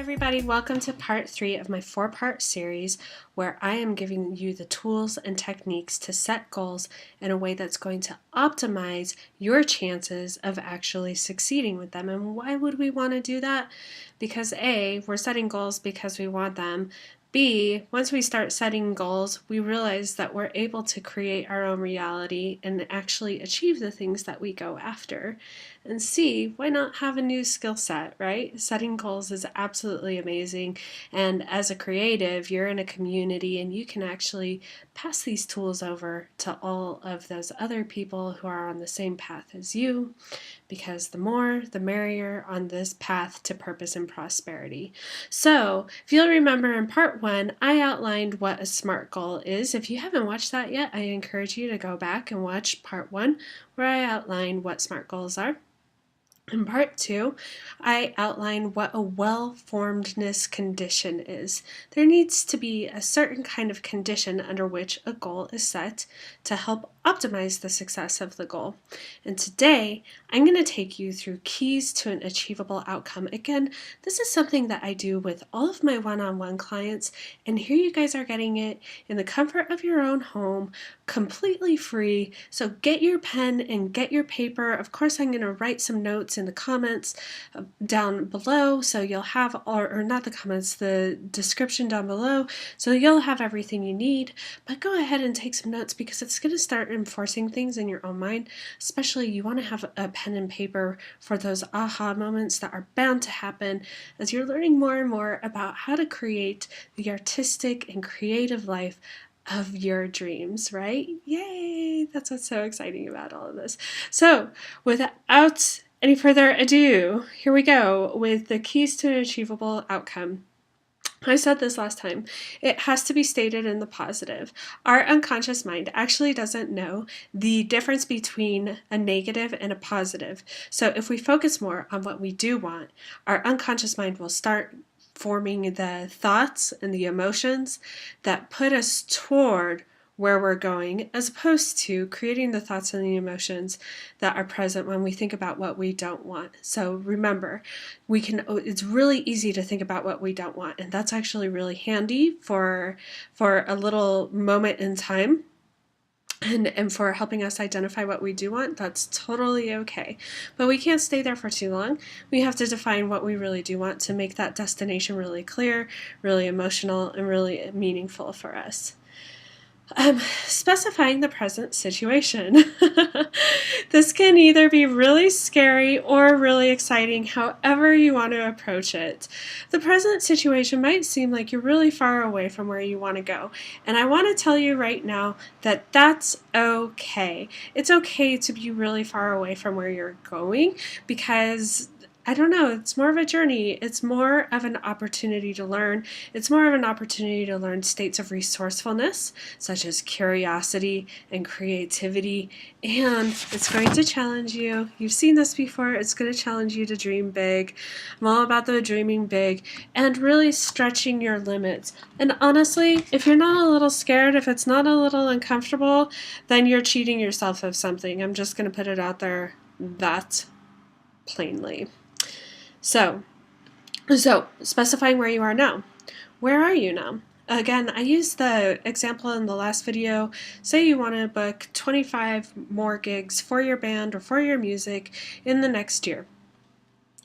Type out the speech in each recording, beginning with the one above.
everybody, welcome to part 3 of my 4-part series where I am giving you the tools and techniques to set goals in a way that's going to optimize your chances of actually succeeding with them. And why would we want to do that? Because A, we're setting goals because we want them. B, once we start setting goals, we realize that we're able to create our own reality and actually achieve the things that we go after. And C, why not have a new skill set, right? Setting goals is absolutely amazing. And as a creative, you're in a community and you can actually pass these tools over to all of those other people who are on the same path as you, because the more, the merrier on this path to purpose and prosperity. So, if you'll remember in part 1, I outlined what a SMART goal is. If you haven't watched that yet, I encourage you to go back and watch part 1, where I outlined what SMART goals are. In part 2, I outline what a well-formedness condition is. There needs to be a certain kind of condition under which a goal is set to help optimize the success of the goal. And today, I'm going to take you through keys to an achievable outcome. Again, this is something that I do with all of my one-on-one clients, and here you guys are getting it in the comfort of your own home, completely free. So get your pen and get your paper. Of course, I'm going to write some notes in the comments down below, so you'll have, or not the comments, the description down below, so you'll have everything you need. But go ahead and take some notes, because it's going to start enforcing things in your own mind. Especially, you want to have a pen and paper for those aha moments that are bound to happen as you're learning more and more about how to create the artistic and creative life of your dreams, right? Yay! That's what's so exciting about all of this. So, without any further ado, here we go with the keys to an achievable outcome. I said this last time. It has to be stated in the positive. Our unconscious mind actually doesn't know the difference between a negative and a positive. So if we focus more on what we do want, our unconscious mind will start forming the thoughts and the emotions that put us toward where we're going, as opposed to creating the thoughts and the emotions that are present when we think about what we don't want. So remember, it's really easy to think about what we don't want, and that's actually really handy for a little moment in time. And for helping us identify what we do want, that's totally okay. But we can't stay there for too long. We have to define what we really do want to make that destination really clear, really emotional, and really meaningful for us. Specifying the present situation. This can either be really scary or really exciting, however you want to approach it. The present situation might seem like you're really far away from where you want to go, and I want to tell you right now that that's okay. It's okay to be really far away from where you're going, because I don't know, it's more of a journey. It's more of an opportunity to learn. It's more of an opportunity to learn states of resourcefulness, such as curiosity and creativity, and it's going to challenge you. You've seen this before. It's going to challenge you to dream big. I'm all about the dreaming big and really stretching your limits. And honestly, if you're not a little scared, if it's not a little uncomfortable, then you're cheating yourself of something. I'm just going to put it out there that plainly. So specifying where you are now. Where are you now? Again, I used the example in the last video. Say you want to book 25 more gigs for your band or for your music in the next year.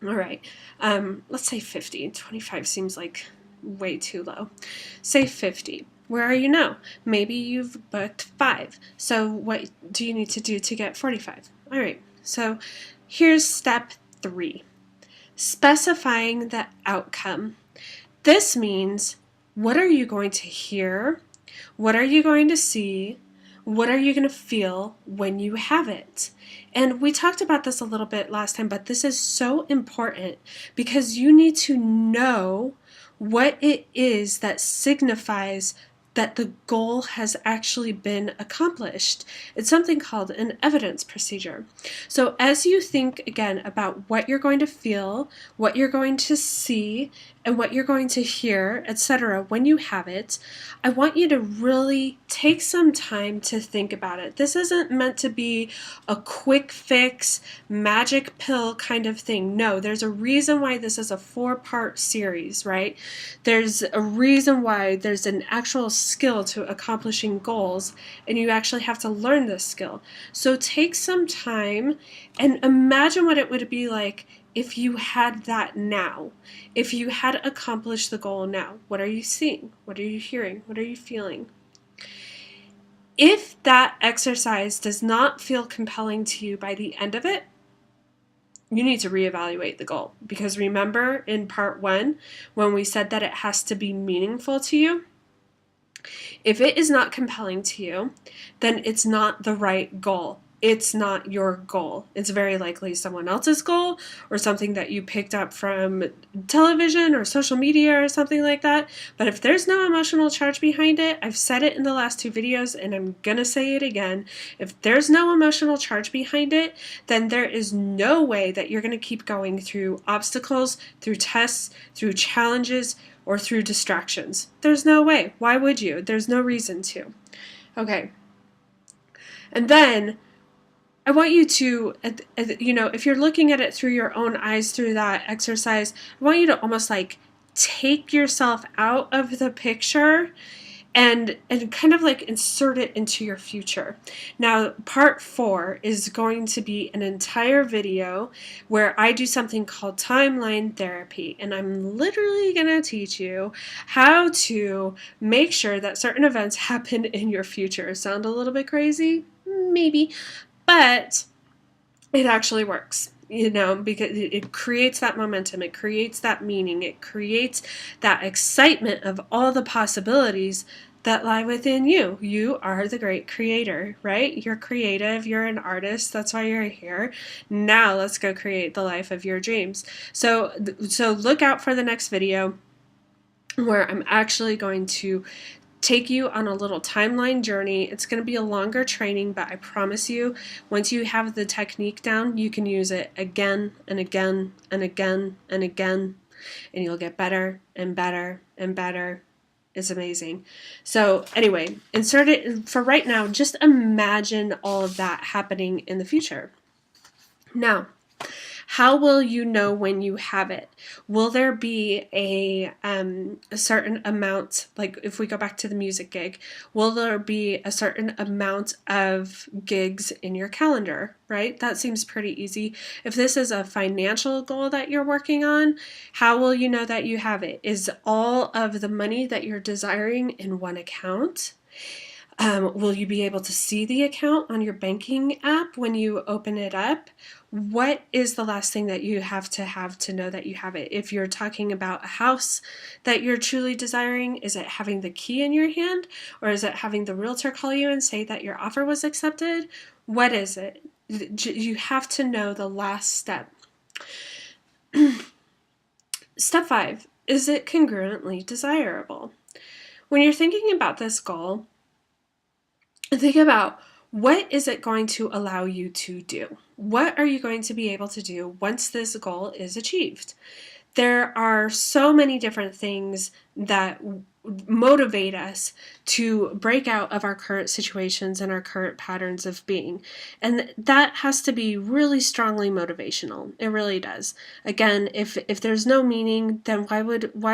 All right, let's say 50. 25 seems like way too low. Say 50. Where are you now? Maybe you've booked 5. So what do you need to do to get 45? All right, so here's step 3. Specifying the outcome. This means, what are you going to hear? What are you going to see? What are you going to feel when you have it? And we talked about this a little bit last time, but this is so important because you need to know what it is that signifies that the goal has actually been accomplished. It's something called an evidence procedure. So as you think again about what you're going to feel, what you're going to see, and what you're going to hear, etc., when you have it, I want you to really take some time to think about it. This isn't meant to be a quick fix, magic pill kind of thing. No, there's a reason why this is a 4-part series, right? There's a reason why there's an actual skill to accomplishing goals, and you actually have to learn this skill. So take some time and imagine what it would be like if you had that now. If you had accomplished the goal now. What are you seeing? What are you hearing? What are you feeling? If that exercise does not feel compelling to you by the end of it, you need to reevaluate the goal. Because remember in part 1, when we said that it has to be meaningful to you, if it is not compelling to you, then it's not the right goal. It's not your goal. It's very likely someone else's goal or something that you picked up from television or social media or something like that. But if there's no emotional charge behind it, I've said it in the last 2 videos and I'm gonna say it again. If there's no emotional charge behind it, then there is no way that you're gonna keep going through obstacles, through tests, through challenges, or through distractions. There's no way. Why would you? There's no reason to. Okay. And then I want you to, if you're looking at it through your own eyes, through that exercise, I want you to almost like take yourself out of the picture and kind of like insert it into your future. Now, part 4 is going to be an entire video where I do something called timeline therapy, and I'm literally going to teach you how to make sure that certain events happen in your future. Sound a little bit crazy? Maybe, but it actually works. Because it creates that momentum, it creates that meaning, it creates that excitement of all the possibilities that lie within you. You are the great creator, right? You're creative, you're an artist, that's why you're here. Now let's go create the life of your dreams. So look out for the next video where I'm actually going to take you on a little timeline journey. It's going to be a longer training, but I promise you, once you have the technique down, you can use it again and again and again and again, and you'll get better and better and better. It's amazing. So anyway, insert it for right now. Just imagine all of that happening in the future. Now, how will you know when you have it? Will there be a certain amount, like if we go back to the music gig, will there be a certain amount of gigs in your calendar, right? That seems pretty easy. If this is a financial goal that you're working on, how will you know that you have it? Is all of the money that you're desiring in one account? Will you be able to see the account on your banking app when you open it up? What is the last thing that you have to know that you have it? If you're talking about a house that you're truly desiring, is it having the key in your hand, or is it having the realtor call you and say that your offer was accepted? What is it? You have to know the last step. Step 5, is it congruently desirable? When you're thinking about this goal, think about, what is it going to allow you to do? What are you going to be able to do once this goal is achieved? There are so many different things that motivate us to break out of our current situations and our current patterns of being. And that has to be really strongly motivational. It really does. Again, if there's no meaning, then why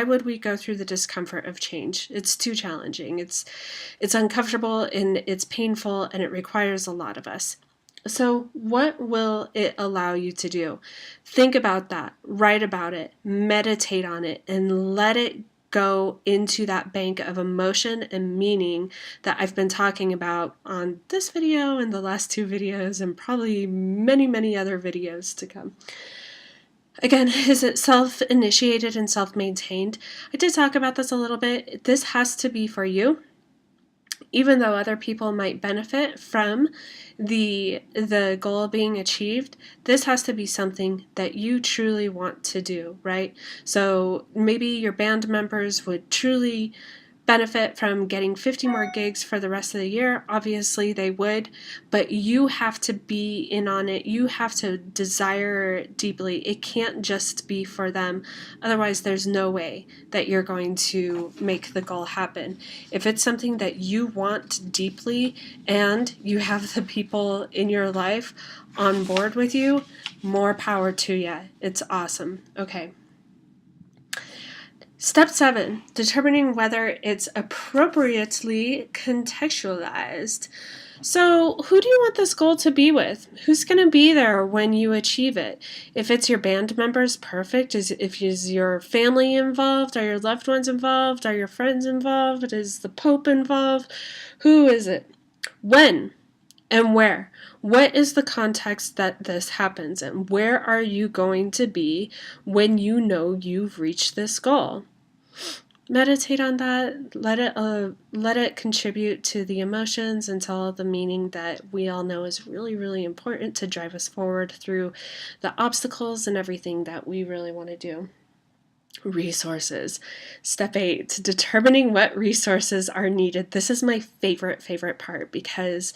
would we go through the discomfort of change? It's too challenging. It's uncomfortable and it's painful and it requires a lot of us. So what will it allow you to do? Think about that, write about it, meditate on it, and let it go into that bank of emotion and meaning that I've been talking about on this video and the last 2 videos and probably many, many other videos to come. Again, is it self-initiated and self-maintained? I did talk about this a little bit. This has to be for you. Even though other people might benefit from the goal being achieved, this has to be something that you truly want to do, right? So maybe your band members would truly benefit from getting 50 more gigs for the rest of the year? Obviously they would, but you have to be in on it. You have to desire it deeply. It can't just be for them. Otherwise, there's no way that you're going to make the goal happen. If it's something that you want deeply and you have the people in your life on board with you, more power to you. It's awesome. Okay. Step 7, determining whether it's appropriately contextualized. So, who do you want this goal to be with? Who's going to be there when you achieve it? If it's your band members, perfect. Is your family involved? Are your loved ones involved? Are your friends involved? Is the Pope involved? Who is it? When and where? What is the context that this happens in? Where are you going to be when you know you've reached this goal? Meditate on that. Let it contribute to the emotions and tell the meaning that we all know is really, really important to drive us forward through the obstacles and everything that we really want to do. Resources. Step 8, determining what resources are needed. This is my favorite part because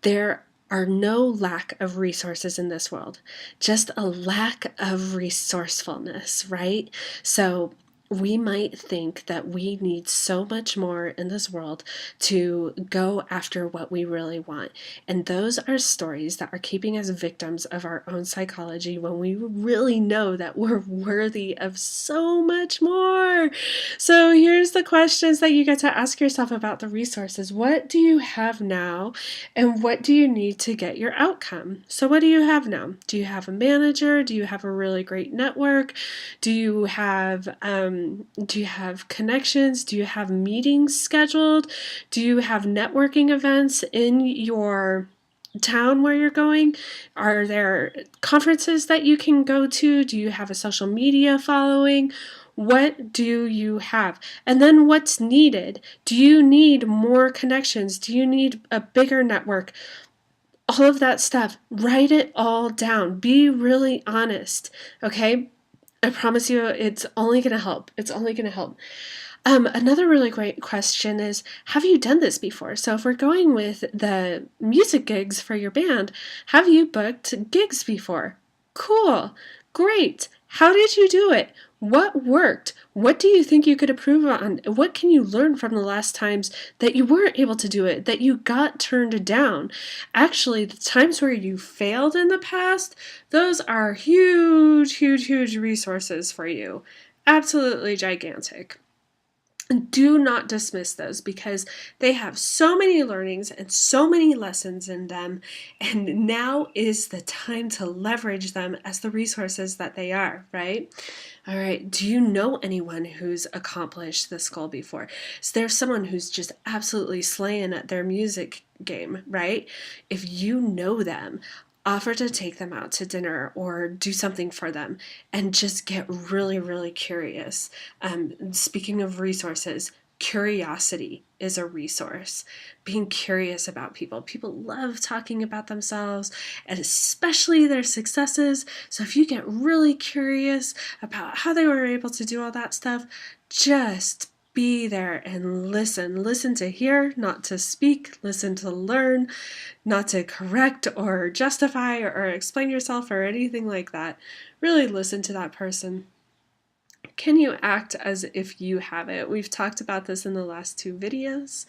there are no lack of resources in this world, just a lack of resourcefulness, right? So we might think that we need so much more in this world to go after what we really want. And those are stories that are keeping us victims of our own psychology when we really know that we're worthy of so much more. So here's the questions that you get to ask yourself about the resources. What do you have now? And what do you need to get your outcome? So what do you have now? Do you have a manager? Do you have a really great network? Do you have connections? Do you have meetings scheduled? Do you have networking events in your town where you're going? Are there conferences that you can go to? Do you have a social media following? What do you have? And then what's needed? Do you need more connections? Do you need a bigger network? All of that stuff. Write it all down. Be really honest, okay? I promise you it's only going to help. It's only going to help. Another really great question is, have you done this before? So if we're going with the music gigs for your band, have you booked gigs before? Cool. Great. How did you do it? What worked? What do you think you could improve on? What can you learn from the last times that you weren't able to do it, that you got turned down? Actually, the times where you failed in the past, those are huge resources for you. Absolutely gigantic. Do not dismiss those because they have so many learnings and so many lessons in them, and now is the time to leverage them as the resources that they are, right? All right, do you know anyone who's accomplished this goal before? Is there someone who's just absolutely slaying at their music game, right? If you know them, offer to take them out to dinner or do something for them and just get really curious. Speaking of resources, curiosity is a resource. Being curious about people. People love talking about themselves and especially their successes. So if you get really curious about how they were able to do all that stuff, just be there and listen. Listen to hear, not to speak. Listen to learn, not to correct or justify or explain yourself or anything like that. Really listen to that person. Can you act as if you have it? We've talked about this in the last 2 videos.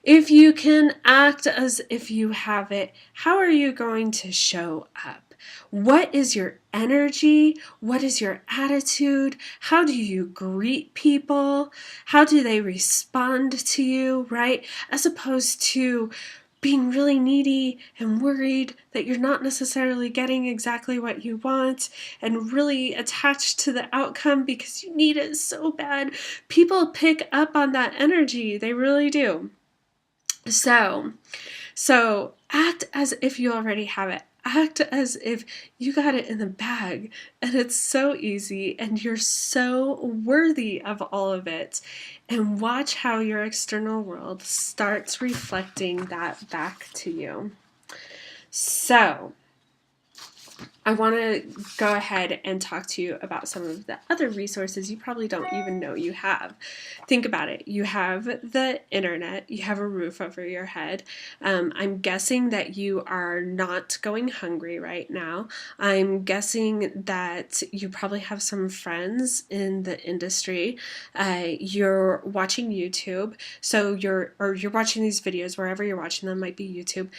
If you can act as if you have it, how are you going to show up? What is your energy? What is your attitude? How do you greet people? How do they respond to you, right? As opposed to being really needy and worried that you're not necessarily getting exactly what you want and really attached to the outcome because you need it so bad. People pick up on that energy. They really do. So act as if you already have it. Act as if you got it in the bag and it's so easy and you're so worthy of all of it. And watch how your external world starts reflecting that back to you. So, I want to go ahead and talk to you about some of the other resources you probably don't even know you have. Think about it. You have the internet, you have a roof over your head. I'm guessing that you are not going hungry right now. I'm guessing that you probably have some friends in the industry. You're watching YouTube, so you're watching these videos wherever you're watching them, might be YouTube.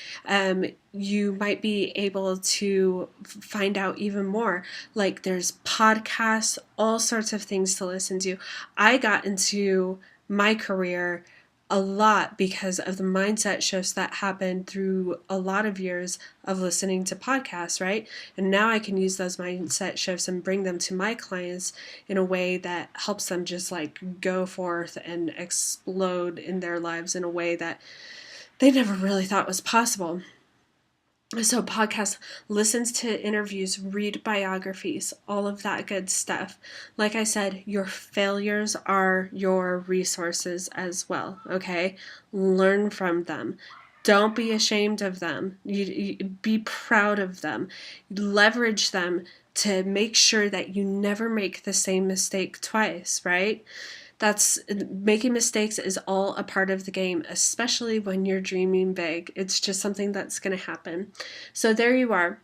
You might be able to find out even more. Like there's podcasts, all sorts of things to listen to. I got into my career a lot because of the mindset shifts that happened through a lot of years of listening to podcasts, right? And now I can use those mindset shifts and bring them to my clients in a way that helps them just like go forth and explode in their lives in a way that they never really thought was possible. So podcast, listens to interviews, read biographies, all of that good stuff. Like I said, your failures are your resources as well, okay? Learn from them. Don't be ashamed of them. You be proud of them. Leverage them to make sure that you never make the same mistake twice, right? That's making mistakes is all a part of the game, especially when you're dreaming big. It's just something that's going to happen. So there you are.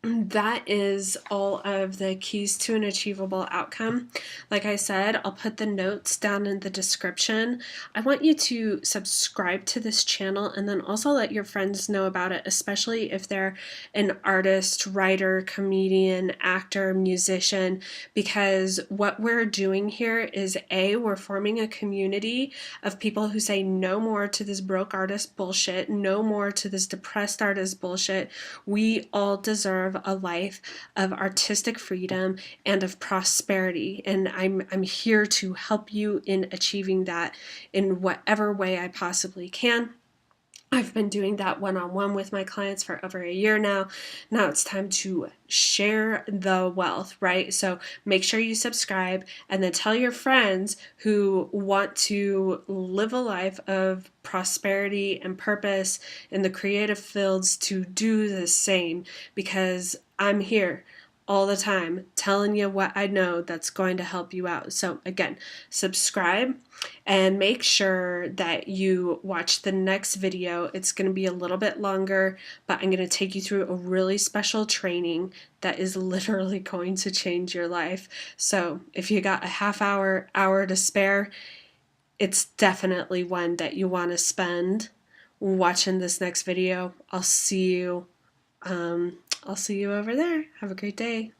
That is all of the keys to an achievable outcome. Like I said, I'll put the notes down in the description. I want you to subscribe to this channel and then also let your friends know about it, especially if they're an artist, writer, comedian, actor, musician, because what we're doing here is we're forming a community of people who say no more to this broke artist bullshit, no more to this depressed artist bullshit. We all deserve a life of artistic freedom and of prosperity, and I'm here to help you in achieving that in whatever way I possibly can. I've been doing that one-on-one with my clients for over a year now. Now it's time to share the wealth, right? So make sure you subscribe and then tell your friends who want to live a life of prosperity and purpose in the creative fields to do the same, because I'm here all the time telling you what I know that's going to help you out. So again, subscribe and make sure that you watch the next video. It's going to be a little bit longer, but I'm going to take you through a really special training that is literally going to change your life. So if you got a half hour to spare, it's definitely one that you want to spend watching this next video. I'll see you over there. Have a great day.